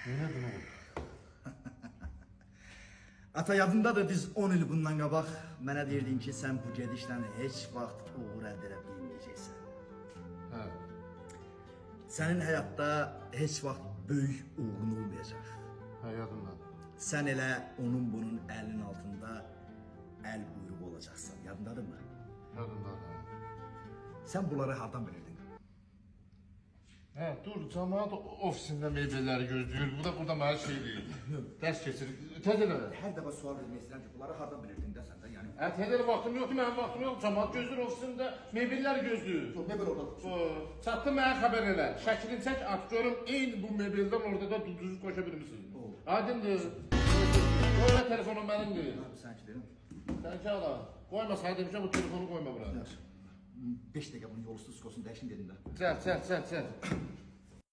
Neynədin oğlum? Ata yadındadır biz 10 il bundan qabaq mənə deyirdin ki, sən bu gedişlə heç vaxt uğur əldə edə bilməyəcəksən. Hə. Sənin həyatda heç vaxt böyük uğurun olmayacaq. Hə, yadımdan. Sən elə onun bunun əlinin altında əl buyruğu olacaqsan. Yadındadırmı? Yadımdan, hə. Sən bunları hardan bilirdin? Hə, dur, cəmaat ofisində mebelləri gözləyir. Bu da burada mənə şey deyil. Dərs keçir. Tədələ. Hər dəfə sual vermək istəyirəm ki, bunları hardan bilirdin də sən də? Yəni Hə, tədələ vaxtım yoxdur, mənim vaxtım yoxdur. Cəmaat gözləyir ofisində mebelləri gözləyir. ne belə orada? Çatdı mənə xəbər elə. Şəklini çək, at görüm, eyni bu mebeldən orada da düzü qoşa bilmirsin. Aydındır. Öyle telefonu mənimdir. Sən ki dedim. Sən ki ala. Qoyma, sənə demişəm bu telefonu qoyma bura. 5 dəqiqə bunun yol üstü skosun dəyişin dedim də. Çək.